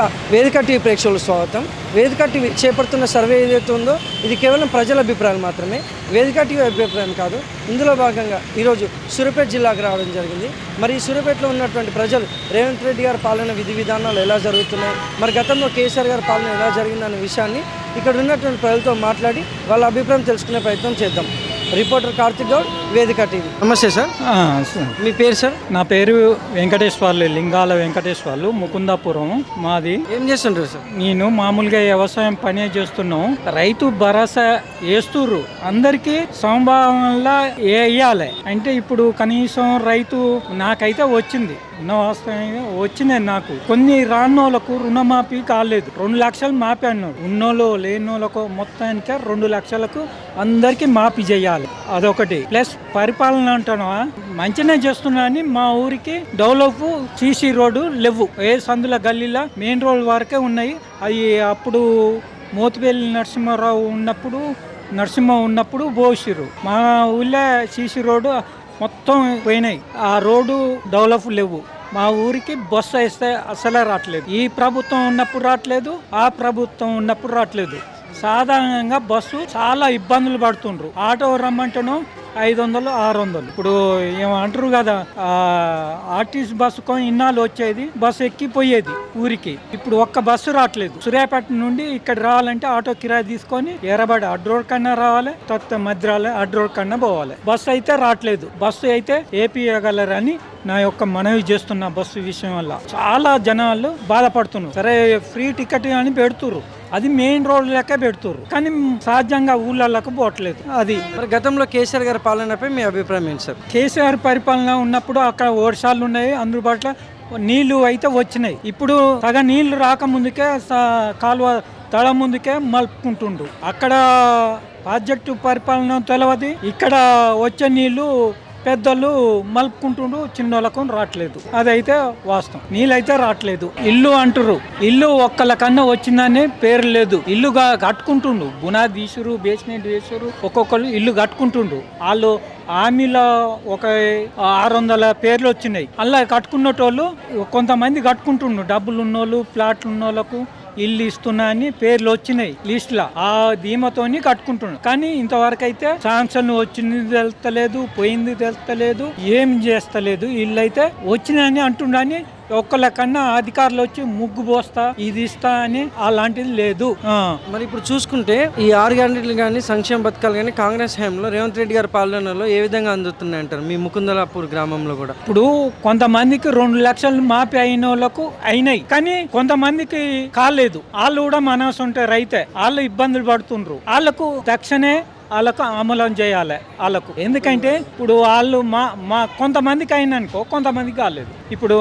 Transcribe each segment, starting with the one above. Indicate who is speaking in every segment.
Speaker 1: ముందుగా వేదిక టీవీ ప్రేక్షకులకు స్వాగతం. వేదిక టీవీ చేపడుతున్న సర్వే ఏదైతే ఉందో ఇది కేవలం ప్రజల అభిప్రాయాలు మాత్రమే, వేదిక టీవీ అభిప్రాయం కాదు. ఇందులో భాగంగా ఈరోజు సూర్యాపేట జిల్లాకు రావడం జరిగింది. మరి ఈ సూర్యాపేటలో ఉన్నటువంటి ప్రజలు రేవంత్ రెడ్డి గారి పాలన విధి విధానాలు ఎలా జరుగుతున్నాయి, మరి గతంలో కేసీఆర్ గారి పాలన ఎలా జరిగిందనే విషయాన్ని ఇక్కడ ఉన్నటువంటి ప్రజలతో మాట్లాడి వాళ్ళ అభిప్రాయం తెలుసుకునే ప్రయత్నం చేద్దాం. రిపోర్టర్ కార్తిక్ గౌడ్, వేదిక టీవీ. నమస్తే సార్. మీ పేరు సార్?
Speaker 2: నా పేరు వెంకటేశ్వర్లు, లింగాల వెంకటేశ్వర్లు, ముకుందాపురం మాది.
Speaker 1: ఏం చేస్తుంటారు సార్?
Speaker 2: నేను మామూలుగా వ్యవసాయం పని చేస్తున్నాం. రైతు భరోసా వేస్తుర్రు, అందరికీ సంభావనలా వేయాలి అంటే ఇప్పుడు కనీసం రైతు నాకైతే వచ్చింది వచ్చింది నాకు. కొన్ని రాన్నోళ్ళకు రుణమాఫీ కాలేదు, 2 లక్షలు మాఫీ అన్నాడు. ఉన్నోళ్ళు లేనోళ్ళకు మొత్తానికి 2 లక్షలకు అందరికి మాఫీ చేయాలి. అదొకటి. ప్లస్ పరిపాలన అంటున్నా మంచిగా చేస్తున్నా అని మా ఊరికి డెవలప్ సీసీ రోడ్డు లేవు. ఏ సందుల గల్లీలో మెయిన్ రోడ్ వరకే ఉన్నాయి. అవి అప్పుడు మోతిపల్లి నరసింహ ఉన్నప్పుడు పోసిర్రు. మా ఊళ్ళో సీసీ రోడ్డు మొత్తం పోయినాయి. ఆ రోడ్డు డెవలప్ లేవు. మా ఊరికి బస్సు వేస్తే అసలే రావట్లేదు. ఈ ప్రభుత్వం ఉన్నప్పుడు రావట్లేదు, ఆ ప్రభుత్వం ఉన్నప్పుడు రావట్లేదు. సాధారణంగా బస్సు చాలా ఇబ్బందులు పడుతుండ్రు. ఆటో రమ్మంటేనో 500, 600. ఇప్పుడు ఏమంటారు కదా, ఆర్టీసీ బస్సు ఇన్నాళ్ళు వచ్చేది, బస్సు ఎక్కిపోయేది ఊరికి. ఇప్పుడు ఒక్క బస్సు రావట్లేదు. సూర్యాపేట నుండి ఇక్కడ రావాలంటే ఆటో కిరాయి తీసుకొని ఎర్రబడి అడ్రోడ్ కన్నా రావాలి, తర్వాత మధ్యరాలే అడ్రోడ్ కన్నా పోవాలి. బస్సు అయితే రావట్లేదు. బస్సు అయితే ఏపీ ఇవ్వగలరని నా యొక్క మనవి చేస్తున్న. బస్సు విషయం వల్ల చాలా జనాలు బాధపడుతున్నారు. సరే ఫ్రీ టికెట్ అని పెడుతుర్రు, అది మెయిన్ రోడ్ లెక్క పెడుతుర్రు, కానీ సహజంగా ఊళ్ళకు పోవట్లేదు. అది
Speaker 1: మరి గతంలో కేసీఆర్ గారి పాలనపై మీ అభిప్రాయం ఏంటి సార్?
Speaker 2: కేసీఆర్ పరిపాలన ఉన్నప్పుడు అక్కడ వర్షాలు ఉన్నాయి, అందుబాటులో నీళ్లు అయితే వచ్చినాయి. ఇప్పుడు సగం నీళ్లు రాకముందుకే కాలువ తల ముందుకే మలుపుకుంటుండు. అక్కడ ప్రాజెక్టు పరిపాలన తెలియదు, ఇక్కడ వచ్చే నీళ్లు పెద్దలు మలుపుకుంటుండ్రు, చిన్నోళ్ళకు రావట్లేదు. అదైతే వాస్తవం. నీళ్ళైతే రావట్లేదు. ఇల్లు అంటుర్రు, ఇల్లు ఒక్కళ్ళకన్నా వచ్చిందని పేరు లేదు. ఇల్లుగా కట్టుకుంటుండ్రు, బునాది తీసురు, బేస్మెంట్ వేసురు, ఒక్కొక్కరు ఇల్లు కట్టుకుంటుండ్రు. వాళ్ళు హామీలో ఒక 600 పేర్లు వచ్చినాయి. అలా కట్టుకున్నటోళ్ళు కొంతమంది కట్టుకుంటుండ్రు. డబ్బులు ఉన్నోళ్ళు, ప్లాట్లు ఉన్నోళ్ళకు ఇల్లు ఇస్తున్నా అని పేర్లు వచ్చినాయి లిస్ట్ లా. ఆ ధీమతోని కట్టుకుంటున్నాడు. కానీ ఇంతవరకు అయితే శాంక్షన్ వచ్చింది తెలుస్తలేదు, పోయింది తెలుస్తలేదు, ఏం చేస్తలేదు. ఇల్లు అయితే వచ్చినాయని అంటుండని ఒక్కళ్ళకన్నా అధికారులు వచ్చి ముగ్గు పోస్తా, ఇది ఇస్తా అని అలాంటిది లేదు.
Speaker 1: మరి ఇప్పుడు చూసుకుంటే ఈ 6 గ్యారెంటీలు కానీ సంక్షేమ పథకాలు కానీ కాంగ్రెస్ హయాంలో రేవంత్ రెడ్డి గారి పాలనలో ఏ విధంగా అందుతున్నాయి అంటారు? మీ ముకుందలాపూర్ గ్రామంలో కూడా
Speaker 2: ఇప్పుడు కొంతమందికి 2 లక్షలు మాఫీ అయిన వాళ్ళకు అయినాయి, కానీ కొంతమందికి కాలేదు. వాళ్ళు కూడా మనసు ఉంటే రైతే, వాళ్ళు ఇబ్బందులు పడుతుండ్రు. వాళ్ళకు తక్షణే వాళ్ళకు అమలం చేయాలి వాళ్ళకు. ఎందుకంటే ఇప్పుడు వాళ్ళు మా కొంతమందికి అయిననుకో, కొంతమందికి కాలేదు. ఇప్పుడు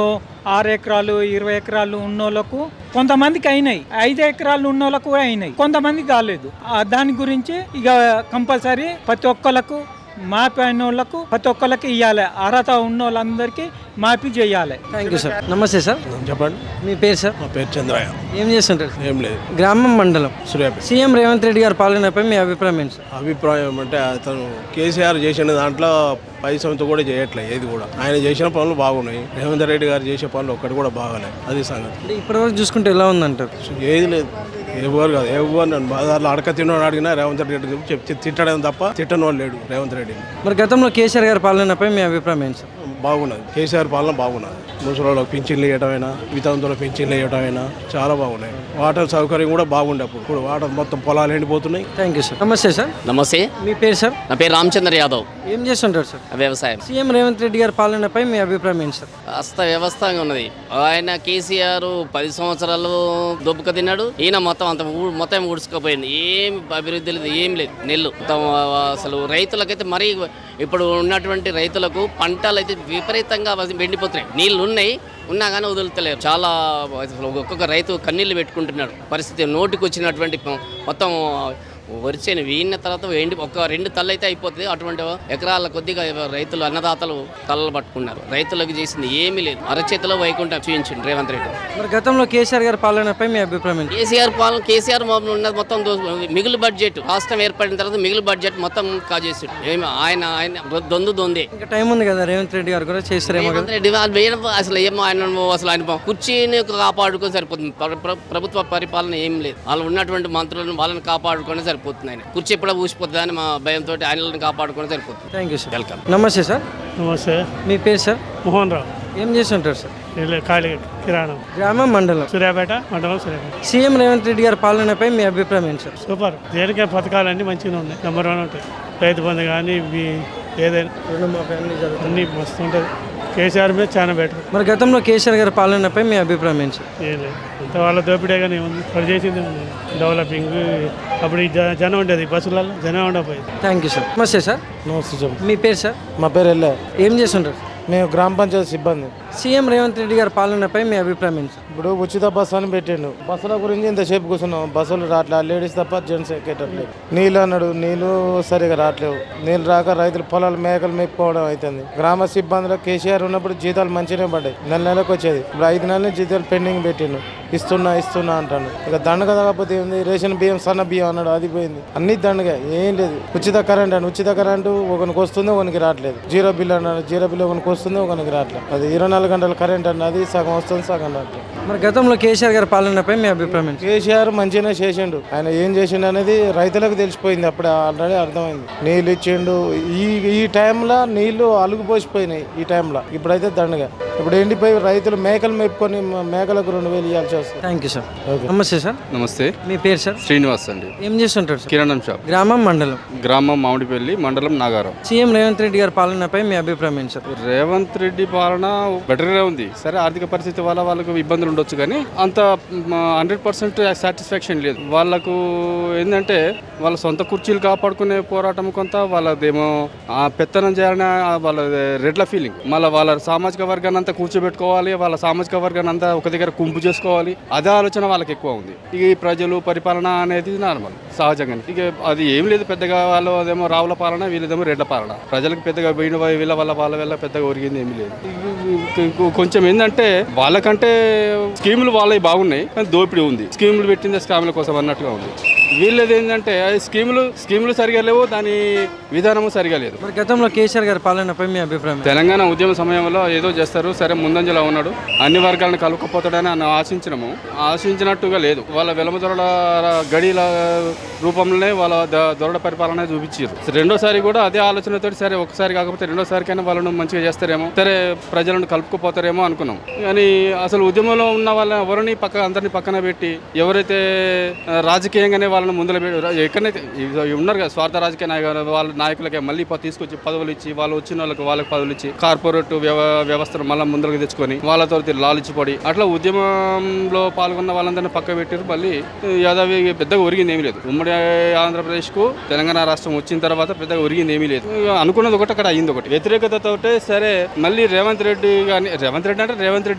Speaker 2: 6 ఎకరాలు 20 ఎకరాలు ఉన్నోళ్ళకు కొంతమందికి అయినాయి, 5 ఎకరాలు ఉన్నోళ్ళకు అయినాయి, కొంతమందికి కాలేదు. దాని గురించి ఇక కంపల్సరీ ప్రతి ఒక్కళ్ళకు మాఫీ అయిన వాళ్ళకు ప్రతి ఒక్కళ్ళకి ఇవ్వాలి. అర్హత ఉన్న వాళ్ళందరికీ మాఫీ చేయాలి.
Speaker 1: Thank you sir. నమస్తే సార్.
Speaker 3: చెప్పండి.
Speaker 1: మీ పేరు సార్?
Speaker 3: మా పేరు చంద్రయ్య.
Speaker 1: ఏం చేస్తుంటారు?
Speaker 3: ఏం లేదు.
Speaker 1: గ్రామం, మండలం,
Speaker 3: సూర్యాపేట.
Speaker 1: సీఎం రేవంత్ రెడ్డి గారి పాలనపై మీ అభిప్రాయం ఏంటి సార్?
Speaker 3: అభిప్రాయం అంటే అతను కేసీఆర్ చేసిన దాంట్లో 10 సంవత్సరం కూడా చేయట్లేదు. ఏది కూడా ఆయన చేసిన పనులు బాగున్నాయి. రేవంత్ రెడ్డి గారు చేసే పనులు ఒక్కటి కూడా బాగాలేదు. అది సంగతి.
Speaker 1: ఇప్పటివరకు చూసుకుంటే ఎలా ఉందంటారు?
Speaker 3: ఏది లేదు. ఎవరు కాదు, ఎవరు నన్ను బాధాలు అడక తిన్నాడు అడిగినా రేవంత్ రెడ్డి చెప్తే తిట్టడం తప్ప తిట్టని వాళ్ళు లేడు రేవంత్ రెడ్డి.
Speaker 1: మరి గతంలో కేసీఆర్ గారి పాలనపై మీ అభిప్రాయం ఏంటి సార్?
Speaker 3: బాగున్నది. కేసీఆర్ పాలన బాగున్నది. ముసలిళ్ళకి పింఛన్లు వేయటమైనా, వితంతులకు పింఛన్లు వేయటమైనా చాలా బాగున్నాయి. వాటర్ సౌకర్యం కూడా బాగుండే. ఇప్పుడు వాటర్ మొత్తం పొలాలు ఎండిపోతున్నాయి.
Speaker 1: Thank you sir. నమస్తే సార్.
Speaker 4: నమస్తే.
Speaker 1: మీ పేరు సార్?
Speaker 4: నా పేరు రామచంద్ర యాదవ్.
Speaker 1: ఏం చేస్తుంటారు సార్?
Speaker 4: వ్యవసాయం.
Speaker 1: సీఎం రేవంత్ రెడ్డి గారి పాలనపై మీ అభిప్రాయం ఏంటి సార్?
Speaker 4: వ్యవస్థగా ఉన్నది. ఆయన కేసీఆర్ 10 సంవత్సరాలు దొబ్బక తిన్నాడు. ఈయన మొత్తం ఊడ్చుకుపోయింది. ఏం అభివృద్ధి లేదు, ఏం లేదు. నెల్లు మొత్తం అసలు రైతులకైతే మరీ ఇప్పుడు ఉన్నటువంటి రైతులకు పంటలు అయితే విపరీతంగా వెండిపోతున్నాయి. నీళ్లు ఉన్నా కానీ వదులుతలేరు. చాలా ఒక్కొక్క రైతు కన్నీళ్లు పెట్టుకుంటున్నాడు. పరిస్థితి నోటికి వచ్చినటువంటి మొత్తం వరిచేను వీడిన తర్వాత ఒక 2 తల్లు అయితే అయిపోతుంది. అటువంటి ఎకరాల కొద్దిగా రైతులు అన్నదాతలు తలలు పట్టుకున్నారు. రైతులకు చేసింది ఏమీ లేదు. అరచేతిలో వైకుంఠం చూపించింది రేవంత్ రెడ్డి.
Speaker 1: మరి గతంలో కేసీఆర్ గారి పాలనపై మీ అభిప్రాయం ఏంటి?
Speaker 4: కేసీఆర్ ఉన్నది మొత్తం మిగులు బడ్జెట్ రాష్ట్రం ఏర్పడిన తర్వాత మిగులు బడ్జెట్ మొత్తం కాజేసాడు. ఏమి ఆయన దొందే.
Speaker 1: ఇంకా టైం ఉంది కదా, రేవంత్ రెడ్డి గారు కూడా చేస్తారేమో కదా.
Speaker 4: రేవంత్ రెడ్డి అసలు ఏమో ఆయన కుర్చీని కాపాడుకొని సరిపోతుంది. ప్రభుత్వ పరిపాలన ఏం లేదు. వాళ్ళు ఉన్నటువంటి మంత్రులను వాళ్ళని కాపాడుకొని సరిపోతుంది. ఆయన కుర్చీ ఎప్పుడో ఊసిపోతుంది అని మా భయంతో ఆయనలను కాపాడుకొని సరిపోతుంది.
Speaker 1: Thank you sir.
Speaker 4: వెల్కమ్.
Speaker 1: నమస్తే సార్.
Speaker 5: నమస్తే.
Speaker 1: మీ పేరు సార్?
Speaker 5: మోహన్ రావు.
Speaker 1: ఏం చేస్తుంటారు సార్?
Speaker 5: ఖాళీ కిరాణం.
Speaker 1: గ్రామం మండలం
Speaker 5: సూర్యాపేట మండలం సూర్యాపేట.
Speaker 1: సీఎం రేవంత్ రెడ్డి గారి పాలనపై మీ అభిప్రాయం ఏంటి సార్?
Speaker 5: సూపర్. దేనికే పథకాలన్నీ మంచిగా ఉన్నాయి. నెంబర్ 1 ఉంటాయి. రైతు బంధు కానీ ఏదైనా అన్నీ మస్తు ఉంటుంది. కేసీఆర్ మీద చాలా బెటర్.
Speaker 1: మరి గతంలో కేసీఆర్ గారి పాలనపై మీ అభిప్రాయం ఏంటి సార్?
Speaker 5: ఏం లేదు, అంత వాళ్ళ దోపిడే కానీ ఏముంది. వాళ్ళు చేసింది ఉంది డెవలపింగ్. అప్పుడు ఈ జనం ఉండేది, బస్సులలో జనం ఉండకపోయింది.
Speaker 1: Thank you sir. నమస్తే సార్.
Speaker 6: నమస్తే.
Speaker 1: మీ పేరు సార్?
Speaker 6: మా పేరు ఎల్లే.
Speaker 1: ఏం చేస్తుంటారు?
Speaker 6: మేము గ్రామ పంచాయతీ సిబ్బంది.
Speaker 1: సీఎం రేవంత్ రెడ్డి గారి పాలనపై మీ అభిప్రాయం ఏంటి సార్?
Speaker 6: ఇప్పుడు ఉచిత బస్సు అని పెట్టిండు. బస్సుల గురించి ఇంతసేపు కూర్చున్నాం. బస్సులు రావట్లే, లేడీస్ తప్ప జెంట్స్ ఎక్కేటట్లేదు. నీళ్ళు అన్నాడు, నీళ్ళు సరిగా రావట్లేవు. నీళ్ళు రాక రైతులు పొలాలు మేకలు మేపుకోవడం అవుతుంది. గ్రామ సిబ్బందిలో కేసీఆర్ ఉన్నప్పుడు జీతాలు మంచిగానే పడ్డాయి. నెలకు వచ్చేది. ఇప్పుడు 5 నెలల జీతాలు పెండింగ్ పెట్టిండు. ఇస్తున్నా అంటాను. ఇక దండగ కాకపోతే ఏంది, రేషన్ బియ్యం సన్న బియ్యం అన్నాడు, అది పోయింది. అన్ని దండగా ఏం లేదు. ఉచిత కరెంట్ అని, ఉచిత కరెంటు ఒకరికి వస్తుంది, ఒకరికి రావట్లేదు. జీరో బిల్ అన్నాడు, జీరో బిల్ ఒకరికి వస్తుంది, ఒకరికి రావట్లేదు. అది 24 గంటల కరెంట్ అన్నది సగం వస్తుంది, సగం రావట్లేదు.
Speaker 1: మరి గతంలో కేసీఆర్ గారి పాలనపై మీ అభిప్రాయం ఏంటి?
Speaker 6: కేసీఆర్ మంచిగానే చేసిండు. ఆయన ఏం చేసిండు అనేది రైతులకు తెలిసిపోయింది. అప్పుడే ఆల్రెడీ అర్థమైంది. నీళ్ళు ఇచ్చిండు. ఈ టైంలో నీళ్లు అలుగుపోసిపోయినాయి. ఈ టైంలో ఇప్పుడైతే దండగా. ఇప్పుడు ఎండిపోయి రైతులు మేకలు మేపుకొని మేకలకు 2000 ఇవ్వాల్సి వస్తుంది.
Speaker 1: Thank you sir. నమస్తే సార్.
Speaker 7: నమస్తే.
Speaker 1: మీ పేరు సార్?
Speaker 7: శ్రీనివాస్ అండి.
Speaker 1: ఏం చేస్తుంటారు సార్?
Speaker 7: కిరాణం షాప్.
Speaker 1: గ్రామం మండలం?
Speaker 7: గ్రామం మామిడిపల్లి, మండలం నాగారం.
Speaker 1: సీఎం రేవంత్ రెడ్డి గారి పాలనపై మీ అభిప్రాయం ఏంటి సార్?
Speaker 7: రేవంత్ రెడ్డి పాలన బెటర్గా ఉంది. సరే, ఆర్థిక పరిస్థితి వల్ల వాళ్ళకు ఇబ్బందులు ఉండొచ్చు, కానీ అంత 100% సాటిస్ఫాక్షన్ లేదు. వాళ్ళకు ఏంటంటే వాళ్ళ సొంత కుర్చీలు కాపాడుకునే పోరాటం కొంత, వాళ్ళదేమో పెత్తనం చేయాలని వాళ్ళ రెడ్ల ఫీలింగ్. మళ్ళీ వాళ్ళ సామాజిక వర్గాన్ని అంతా కూర్చోబెట్టుకోవాలి, వాళ్ళ సామాజిక వర్గాన్ని అంతా ఒక దగ్గర కుంపు చేసుకోవాలి. అదే ఆలోచన వాళ్ళకి ఎక్కువ ఉంది. ఇక ఈ ప్రజలు పరిపాలన అనేది నార్మల్, సహజంగా. ఇక అది ఏం లేదు పెద్దగా. వాళ్ళు అదేమో రావుల పాలన, వీళ్ళదేమో రెడ్ల పాలన. ప్రజలకు పెద్దగా వీళ్ళ వాళ్ళ పెద్దగా ఒరిగింది ఏమీ లేదు. కొంచెం ఏంటంటే వాళ్ళకంటే స్కీములు వాళ్ళవి బాగున్నాయి, కానీ దోపిడీ ఉంది. స్కీములు పెట్టిందే స్కాముల కోసం అన్నట్టుగా ఉంది. వీళ్ళది ఏంటంటే స్కీములు సరిగా లేవు, దాని విధానము సరిగా లేదు.
Speaker 1: మరి గతంలో కేసీఆర్ గారి పాలనపై మీ అభిప్రాయం?
Speaker 7: తెలంగాణ ఉద్యమ సమయంలో ఏదో చేస్తారు, సరే ముందంజలో ఉన్నాడు, అన్ని వర్గాలను కలుపుకపోతాడని ఆశించినట్టుగా లేదు. వాళ్ళ వెలమదొరల గడిల రూపంలోనే వాళ్ళ దొరడ పరిపాలన చూపించారు. రెండోసారి కూడా అదే ఆలోచనతో, సరే ఒకసారి కాకపోతే రెండోసారికైనా వాళ్ళను మంచిగా చేస్తారేమో, సరే ప్రజలను కలుపుకుపోతారేమో అనుకున్నాం. కానీ అసలు ఉద్యమంలో ఉన్న వాళ్ళ ఎవరిని అందరినీ పక్కన పెట్టి, ఎవరైతే రాజకీయంగానే వాళ్ళని ముందర ఎక్కడైతే ఉన్నారు కదా స్వార్థ రాజకీయ నాయకులు, వాళ్ళ నాయకులకే మళ్ళీ తీసుకొచ్చి పదవులు ఇచ్చి, వాళ్ళు వచ్చిన వాళ్ళకి పదవులు ఇచ్చి, కార్పొరేట్ వ్యవస్థను మళ్ళీ ముందరకు తెచ్చుకొని వాళ్ళతో లాలిచ్చిపడి అట్లా ఉద్యమంలో పాల్గొన్న వాళ్ళందరినీ పక్క పెట్టారు. మళ్ళీ యాదవి పెద్దగా ఒరిగింది ఏమీ లేదు. ఉమ్మడి ఆంధ్రప్రదేశ్కు తెలంగాణ రాష్ట్రం వచ్చిన తర్వాత పెద్దగా ఒరిగింది ఏమీ లేదు. అనుకున్నది ఒకటి, అక్కడ అయింది ఒకటి. వ్యతిరేకతతోటే సరే మళ్ళీ రేవంత్ రెడ్డి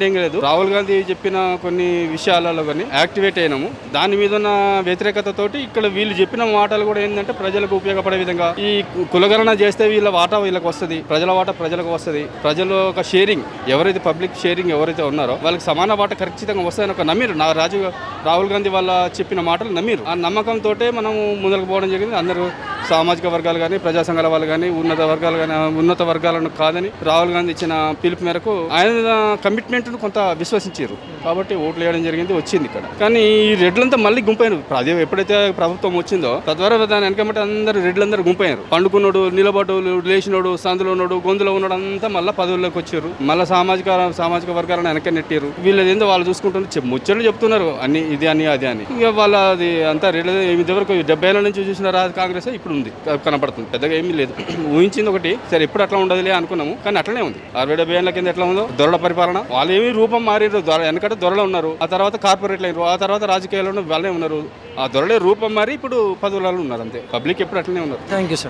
Speaker 7: ఏం లేదు, రాహుల్ గాంధీ చెప్పిన కొన్ని విషయాలలో కానీ యాక్టివేట్ అయినాము. దాని మీద ఉన్న వ్యతిరేకతతోటి ఇక్కడ వీళ్ళు చెప్పిన మాటలు కూడా ఏంటంటే ప్రజలకు ఉపయోగపడే విధంగా, ఈ కులగణన చేస్తే వీళ్ళ వాటా వీళ్ళకి వస్తుంది, ప్రజల వాటా ప్రజలకు వస్తుంది, ప్రజలు ఒక షేరింగ్, ఎవరైతే పబ్లిక్ షేరింగ్ ఎవరైతే ఉన్నారో వాళ్ళకి సమాన వాటా ఖచ్చితంగా వస్తాయని ఒక నమ్మిరు. రాహుల్ గాంధీ వాళ్ళ చెప్పిన మాటలు నమ్మిరు. ఆ నమ్మకంతో మనం ముందుకు పోవడం జరిగింది. అందరూ సామాజిక వర్గాలు కానీ, ప్రజా సంఘాల వాళ్ళు కానీ, ఉన్నత వర్గాలను కాదని రాహుల్ గాంధీ ఇచ్చిన పిలుపు మేరకు ఆయన కమిట్మెంట్ను కొంత విశ్వసించారు. కాబట్టి ఓట్లు వేయడం జరిగింది, వచ్చింది ఇక్కడ. కానీ ఈ రెడ్లంతా మళ్ళీ గుంపైనారు. అదే ఎప్పుడైతే ప్రభుత్వం వచ్చిందో తద్వారా దాని వెనకమంటే అందరూ రెడ్లందరూ గుంపైనారు. పండుకున్నాడు, నిలబడు, లేచినోడు, సందులో ఉన్నాడు, గొంతులో ఉన్నాడు అంతా మళ్ళీ పదవుల్లోకి వచ్చారు. మళ్ళీ సామాజిక వర్గాలను వెనక నెట్టారు. వీళ్ళది ఏందో వాళ్ళు చూసుకుంటున్నారు, ముచ్చట్లు చెప్తున్నారు, అన్ని ఇది అని అది అని. ఇక వాళ్ళ అది అంతా రెడ్ల ఇదివరకు 70 ఏళ్ళ నుంచి చూసిన కాంగ్రెస్ ఇప్పుడు ఉంది, కనపడుతుంది. పెద్దగా ఏమీ లేదు. ఊహించింది ఒకటి, సరే ఎప్పుడు అట్లా ఉండదులే అనుకున్నాము, కానీ అట్లనే ఉంది. 60-70 ఏళ్ళ కింద ఎట్లా ఉందో దొరల పరిపాలన, వాళ్ళు ఏమీ రూపం మారిరు. వెనకట దొరలు ఉన్నారు, ఆ తర్వాత కార్పొరేట్లు అయినారు, ఆ తర్వాత రాజకీయాల్లో వాళ్ళే ఉన్నారు. ఆ దొరలే రూపం మారి ఇప్పుడు పదవులలో ఉన్నారు. అంతే. పబ్లిక్ ఎప్పుడు అట్లనే ఉన్నారు.
Speaker 1: Thank you sir.